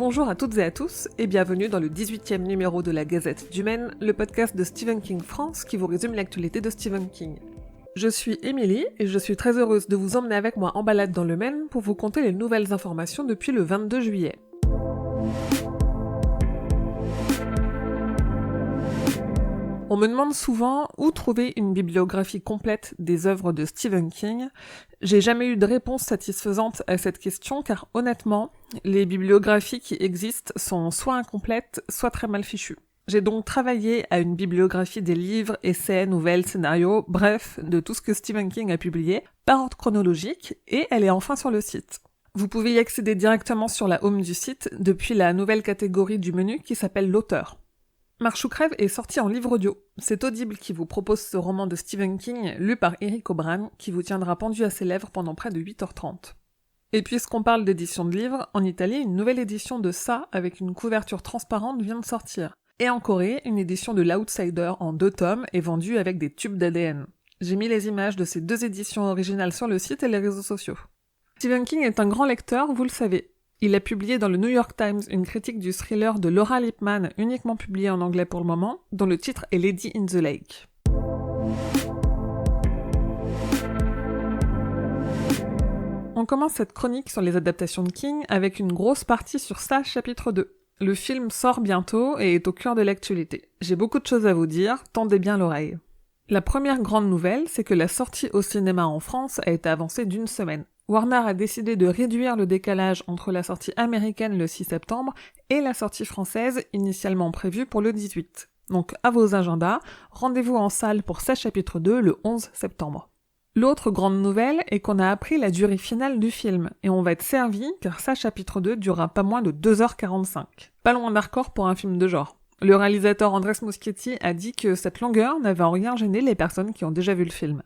Bonjour à toutes et à tous et bienvenue dans le 18e numéro de la Gazette du Maine, le podcast de Stephen King France qui vous résume l'actualité de Stephen King. Je suis Émilie et je suis très heureuse de vous emmener avec moi en balade dans le Maine pour vous conter les nouvelles informations depuis le 22 juillet. On me demande souvent où trouver une bibliographie complète des œuvres de Stephen King. J'ai jamais eu de réponse satisfaisante à cette question car honnêtement, les bibliographies qui existent sont soit incomplètes, soit très mal fichues. J'ai donc travaillé à une bibliographie des livres, essais, nouvelles, scénarios, bref, de tout ce que Stephen King a publié, par ordre chronologique, et elle est enfin sur le site. Vous pouvez y accéder directement sur la home du site depuis la nouvelle catégorie du menu qui s'appelle l'auteur. Marche ou crève est sorti en livre audio. C'est Audible qui vous propose ce roman de Stephen King, lu par Eric O'Brien, qui vous tiendra pendu à ses lèvres pendant près de 8h30. Et puisqu'on parle d'édition de livres, en Italie, une nouvelle édition de Ça, avec une couverture transparente, vient de sortir. Et en Corée, une édition de l'Outsider en 2 tomes est vendue avec des tubes d'ADN. J'ai mis les images de ces 2 éditions originales sur le site et les réseaux sociaux. Stephen King est un grand lecteur, vous le savez. Il a publié dans le New York Times une critique du thriller de Laura Lippman, uniquement publiée en anglais pour le moment, dont le titre est Lady in the Lake. On commence cette chronique sur les adaptations de King avec une grosse partie sur Ça, chapitre 2. Le film sort bientôt et est au cœur de l'actualité. J'ai beaucoup de choses à vous dire, tendez bien l'oreille. La première grande nouvelle, c'est que la sortie au cinéma en France a été avancée d'1 semaine. Warner a décidé de réduire le décalage entre la sortie américaine le 6 septembre et la sortie française initialement prévue pour le 18. Donc à vos agendas, rendez-vous en salle pour Ça chapitre 2 le 11 septembre. L'autre grande nouvelle est qu'on a appris la durée finale du film, et on va être servi car Ça chapitre 2 durera pas moins de 2h45. Pas loin d'un record pour un film de genre. Le réalisateur Andrés Muschietti a dit que cette longueur n'avait en rien gêné les personnes qui ont déjà vu le film.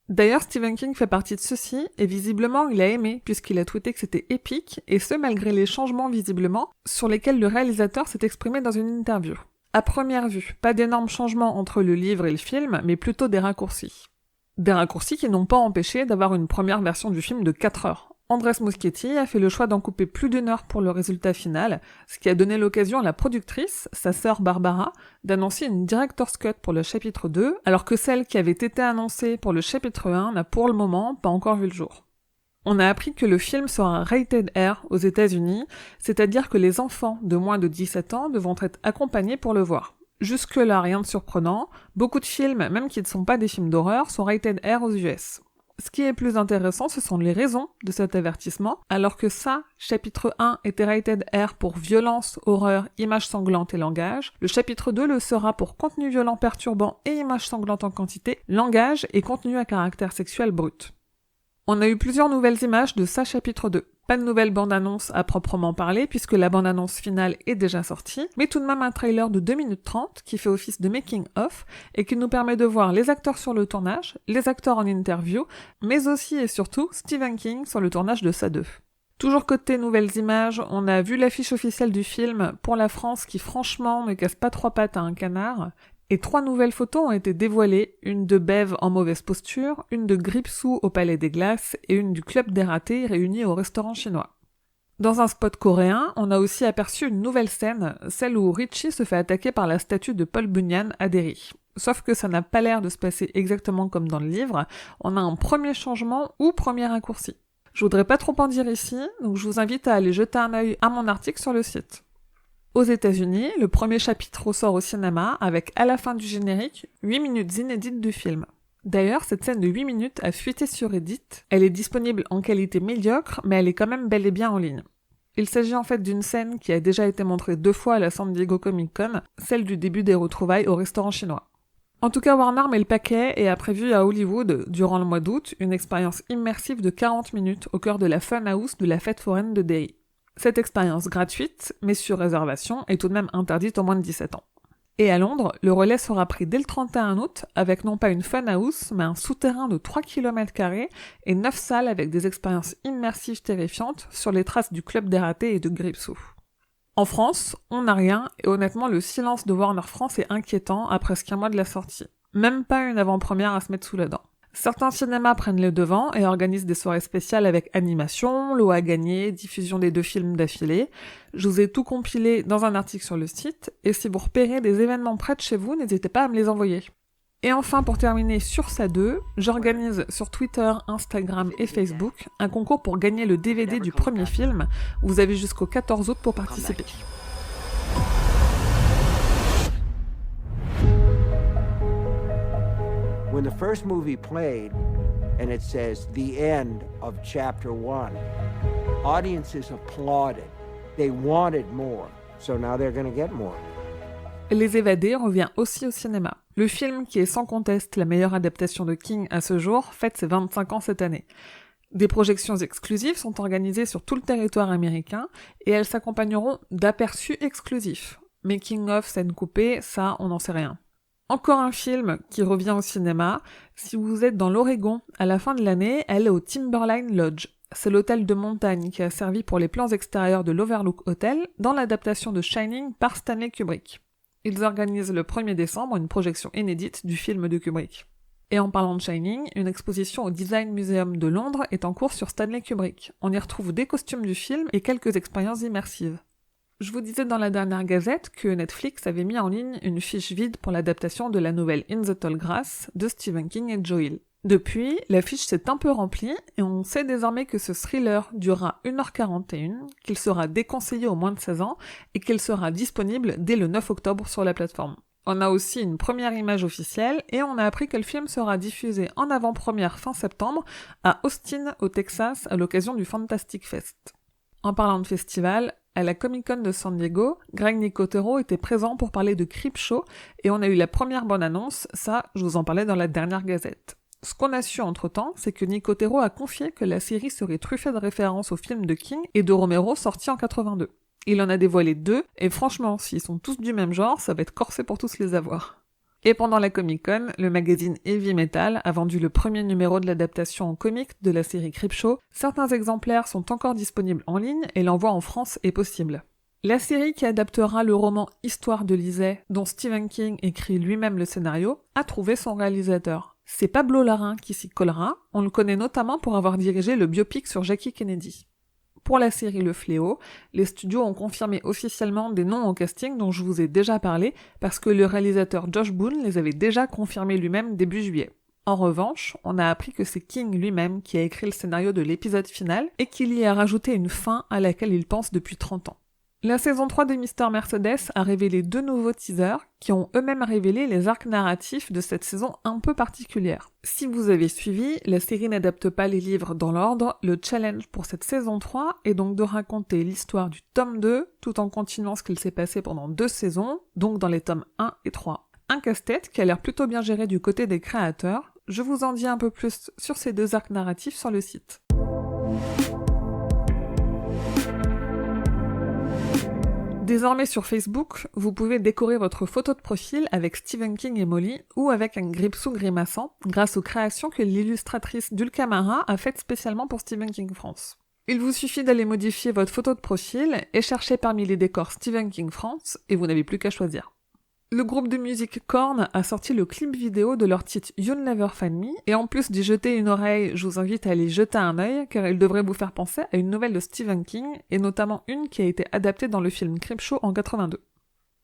D'ailleurs, Stephen King fait partie de ceux-ci, et visiblement il a aimé, puisqu'il a tweeté que c'était épique, et ce malgré les changements visiblement, sur lesquels le réalisateur s'est exprimé dans une interview. À première vue, pas d'énormes changements entre le livre et le film, mais plutôt des raccourcis. Des raccourcis qui n'ont pas empêché d'avoir une première version du film de 4 heures. Andrés Muschietti a fait le choix d'en couper plus d'1 heure pour le résultat final, ce qui a donné l'occasion à la productrice, sa sœur Barbara, d'annoncer une director's cut pour le chapitre 2, alors que celle qui avait été annoncée pour le chapitre 1 n'a pour le moment pas encore vu le jour. On a appris que le film sera rated R aux États-Unis, c'est-à-dire que les enfants de moins de 17 ans devront être accompagnés pour le voir. Jusque-là, rien de surprenant, beaucoup de films, même qui ne sont pas des films d'horreur, sont rated R aux US. Ce qui est plus intéressant, ce sont les raisons de cet avertissement, alors que Ça, chapitre 1 était rated R pour violence, horreur, images sanglantes et langage, le chapitre 2 le sera pour contenu violent perturbant et images sanglantes en quantité, langage et contenu à caractère sexuel brut. On a eu plusieurs nouvelles images de Ça, chapitre 2. Pas de nouvelle bande-annonce à proprement parler, puisque la bande-annonce finale est déjà sortie, mais tout de même un trailer de 2 minutes 30 qui fait office de making-of et qui nous permet de voir les acteurs sur le tournage, les acteurs en interview, mais aussi et surtout Stephen King sur le tournage de Ça 2. Toujours côté nouvelles images, on a vu l'affiche officielle du film pour la France qui franchement ne casse pas 3 pattes à un canard, et 3 nouvelles photos ont été dévoilées, une de Bev en mauvaise posture, une de Gripsou au Palais des Glaces et une du Club des Ratés réunis au restaurant chinois. Dans un spot coréen, on a aussi aperçu une nouvelle scène, celle où Richie se fait attaquer par la statue de Paul Bunyan à Derry. Sauf que ça n'a pas l'air de se passer exactement comme dans le livre, on a un premier changement ou premier raccourci. Je voudrais pas trop en dire ici, donc je vous invite à aller jeter un œil à mon article sur le site. Aux États-Unis, le premier chapitre sort au cinéma avec, à la fin du générique, 8 minutes inédites du film. D'ailleurs, cette scène de 8 minutes a fuité sur Reddit. Elle est disponible en qualité médiocre, mais elle est quand même bel et bien en ligne. Il s'agit en fait d'une scène qui a déjà été montrée 2 fois à la San Diego Comic Con, celle du début des retrouvailles au restaurant chinois. En tout cas, Warner met le paquet et a prévu à Hollywood, durant le mois d'août, une expérience immersive de 40 minutes au cœur de la Funhouse de la fête foraine de Derry. Cette expérience gratuite, mais sur réservation, est tout de même interdite aux moins de 17 ans. Et à Londres, le relais sera pris dès le 31 août, avec non pas une funhouse, mais un souterrain de 3 km² et 9 salles avec des expériences immersives terrifiantes sur les traces du Club des Ratés et de Gripsou. En France, on n'a rien, et honnêtement le silence de Warner France est inquiétant à presque un mois de la sortie. Même pas une avant-première à se mettre sous la dent. Certains cinémas prennent le devant et organisent des soirées spéciales avec animation, lot à gagner, diffusion des 2 films d'affilée. Je vous ai tout compilé dans un article sur le site, et si vous repérez des événements près de chez vous, n'hésitez pas à me les envoyer. Et enfin, pour terminer sur ça 2, j'organise sur Twitter, Instagram et Facebook un concours pour gagner le DVD du premier film. Vous avez jusqu'au 14 août pour participer. When the first movie played and it says the end of chapter 1, audiences applauded. They wanted more. So now they're going to get more. Les Évadés revient aussi au cinéma. Le film, qui est sans conteste la meilleure adaptation de King à ce jour, fête ses 25 ans cette année. Des projections exclusives sont organisées sur tout le territoire américain et elles s'accompagneront d'aperçus exclusifs. Making of, scène coupée, ça, on n'en sait rien. Encore un film qui revient au cinéma. Si vous êtes dans l'Oregon, à la fin de l'année, elle est au Timberline Lodge. C'est l'hôtel de montagne qui a servi pour les plans extérieurs de l'Overlook Hotel dans l'adaptation de Shining par Stanley Kubrick. Ils organisent le 1er décembre une projection inédite du film de Kubrick. Et en parlant de Shining, une exposition au Design Museum de Londres est en cours sur Stanley Kubrick. On y retrouve des costumes du film et quelques expériences immersives. Je vous disais dans la dernière gazette que Netflix avait mis en ligne une fiche vide pour l'adaptation de la nouvelle In the Tall Grass de Stephen King et Joe Hill. Depuis, la fiche s'est un peu remplie et on sait désormais que ce thriller durera 1h41, qu'il sera déconseillé aux moins de 16 ans et qu'il sera disponible dès le 9 octobre sur la plateforme. On a aussi une première image officielle et on a appris que le film sera diffusé en avant-première fin septembre à Austin, au Texas, à l'occasion du Fantastic Fest. En parlant de festival, à la Comic-Con de San Diego, Greg Nicotero était présent pour parler de Creepshow et on a eu la première bonne annonce, ça, je vous en parlais dans la dernière gazette. Ce qu'on a su entre-temps, c'est que Nicotero a confié que la série serait truffée de références aux films de King et de Romero sortis en 82. Il en a dévoilé 2, et franchement, s'ils sont tous du même genre, ça va être corsé pour tous les avoir. Et pendant la Comic-Con, le magazine Heavy Metal a vendu le premier numéro de l'adaptation en comics de la série Creepshow. Certains exemplaires sont encore disponibles en ligne et l'envoi en France est possible. La série qui adaptera le roman Histoire de Lisée, dont Stephen King écrit lui-même le scénario, a trouvé son réalisateur. C'est Pablo Larraín qui s'y collera, on le connaît notamment pour avoir dirigé le biopic sur Jackie Kennedy. Pour la série Le Fléau, les studios ont confirmé officiellement des noms au casting dont je vous ai déjà parlé, parce que le réalisateur Josh Boone les avait déjà confirmés lui-même début juillet. En revanche, on a appris que c'est King lui-même qui a écrit le scénario de l'épisode final et qu'il y a rajouté une fin à laquelle il pense depuis 30 ans. La saison 3 de Mr. Mercedes a révélé 2 nouveaux teasers qui ont eux-mêmes révélé les arcs narratifs de cette saison un peu particulière. Si vous avez suivi, la série n'adapte pas les livres dans l'ordre. Le challenge pour cette saison 3 est donc de raconter l'histoire du tome 2 tout en continuant ce qu'il s'est passé pendant 2 saisons, donc dans les tomes 1 et 3. Un casse-tête qui a l'air plutôt bien géré du côté des créateurs. Je vous en dis un peu plus sur ces 2 arcs narratifs sur le site. Désormais sur Facebook, vous pouvez décorer votre photo de profil avec Stephen King et Molly ou avec un Gripsou grimaçant grâce aux créations que l'illustratrice Dulca Mara a faites spécialement pour Stephen King France. Il vous suffit d'aller modifier votre photo de profil et chercher parmi les décors Stephen King France et vous n'avez plus qu'à choisir. Le groupe de musique Korn a sorti le clip vidéo de leur titre You'll Never Find Me, et en plus d'y jeter une oreille, je vous invite à aller jeter un œil, car il devrait vous faire penser à une nouvelle de Stephen King, et notamment une qui a été adaptée dans le film Creepshow en 82.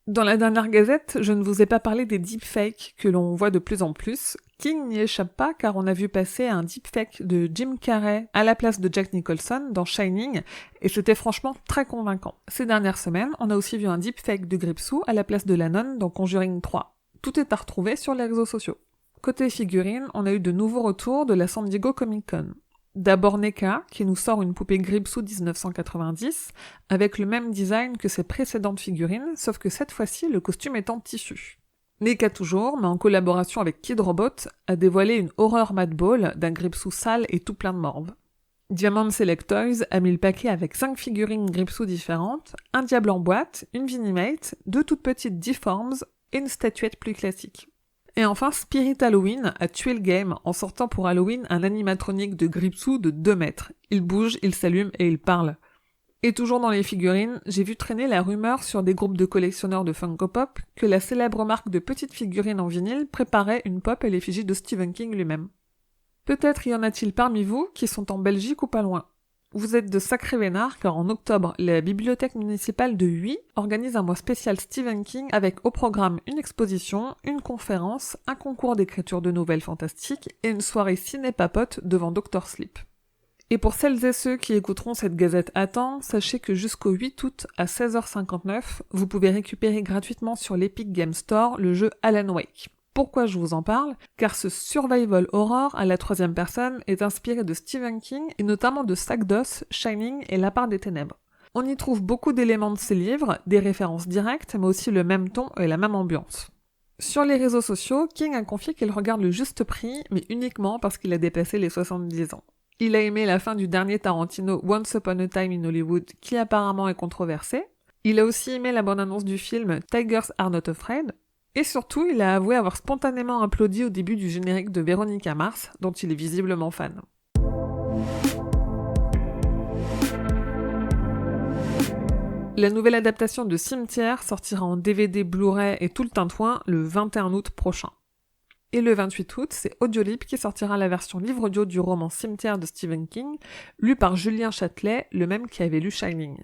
Dans la dernière gazette, je ne vous ai pas parlé des deepfakes que l'on voit de plus en plus. King n'y échappe pas car on a vu passer un deepfake de Jim Carrey à la place de Jack Nicholson dans Shining et c'était franchement très convaincant. Ces dernières semaines, on a aussi vu un deepfake de Gripsou à la place de la nonne dans Conjuring 3. Tout est à retrouver sur les réseaux sociaux. Côté figurines, on a eu de nouveaux retours de la San Diego Comic Con. D'abord NECA, qui nous sort une poupée Gripsou 1990, avec le même design que ses précédentes figurines, sauf que cette fois-ci, le costume est en tissu. NECA toujours, mais en collaboration avec Kid Robot, a dévoilé une horreur Mad Ball d'un Gripsou sale et tout plein de morve. Diamond Select Toys a mis le paquet avec 5 figurines Gripsou différentes, un diable en boîte, une Vinimate, 2 toutes petites Deforms et une statuette plus classique. Et enfin, Spirit Halloween a tué le game en sortant pour Halloween un animatronique de Gripsou de 2 mètres. Il bouge, il s'allume et il parle. Et toujours dans les figurines, j'ai vu traîner la rumeur sur des groupes de collectionneurs de Funko Pop que la célèbre marque de petites figurines en vinyle préparait une pop à l'effigie de Stephen King lui-même. Peut-être y en a-t-il parmi vous qui sont en Belgique ou pas loin. Vous êtes de sacrés vénards car en octobre, la bibliothèque municipale de Huy organise un mois spécial Stephen King avec au programme une exposition, une conférence, un concours d'écriture de nouvelles fantastiques et une soirée ciné-papote devant Dr. Sleep. Et pour celles et ceux qui écouteront cette gazette à temps, sachez que jusqu'au 8 août à 16h59, vous pouvez récupérer gratuitement sur l'Epic Game Store le jeu Alan Wake. Pourquoi je vous en parle? Car ce survival horror à la troisième personne est inspiré de Stephen King et notamment de Sagdos, Shining et La part des ténèbres. On y trouve beaucoup d'éléments de ses livres, des références directes, mais aussi le même ton et la même ambiance. Sur les réseaux sociaux, King a confié qu'il regarde le juste prix, mais uniquement parce qu'il a dépassé les 70 ans. Il a aimé la fin du dernier Tarantino Once Upon a Time in Hollywood, qui apparemment est controversé. Il a aussi aimé la bande-annonce du film Tigers Are Not Afraid. Et surtout, il a avoué avoir spontanément applaudi au début du générique de Véronica Mars, dont il est visiblement fan. La nouvelle adaptation de Cimetière sortira en DVD, Blu-ray et tout le tintouin le 21 août prochain. Et le 28 août, c'est Audiolib qui sortira la version livre audio du roman Cimetière de Stephen King, lu par Julien Châtelet, le même qui avait lu Shining.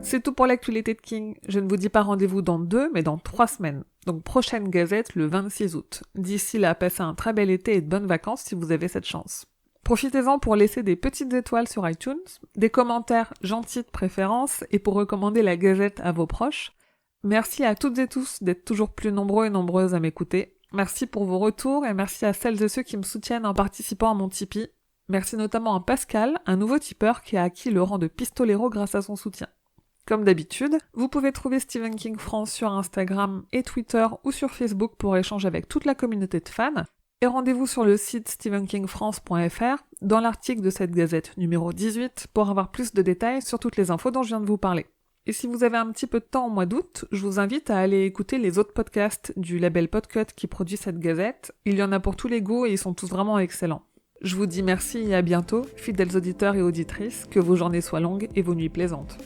C'est tout pour l'actualité de King. Je ne vous dis pas rendez-vous dans 2, mais dans 3 semaines. Donc prochaine gazette le 26 août. D'ici là, passez un très bel été et de bonnes vacances si vous avez cette chance. Profitez-en pour laisser des petites étoiles sur iTunes, des commentaires gentils de préférence et pour recommander la gazette à vos proches. Merci à toutes et tous d'être toujours plus nombreux et nombreuses à m'écouter. Merci pour vos retours et merci à celles et ceux qui me soutiennent en participant à mon Tipeee. Merci notamment à Pascal, un nouveau tipeur qui a acquis le rang de pistolero grâce à son soutien. Comme d'habitude, vous pouvez trouver Stephen King France sur Instagram et Twitter ou sur Facebook pour échanger avec toute la communauté de fans. Et rendez-vous sur le site stephenkingfrance.fr dans l'article de cette gazette numéro 18 pour avoir plus de détails sur toutes les infos dont je viens de vous parler. Et si vous avez un petit peu de temps au mois d'août, je vous invite à aller écouter les autres podcasts du label Podcut qui produit cette gazette. Il y en a pour tous les goûts et ils sont tous vraiment excellents. Je vous dis merci et à bientôt, fidèles auditeurs et auditrices, que vos journées soient longues et vos nuits plaisantes.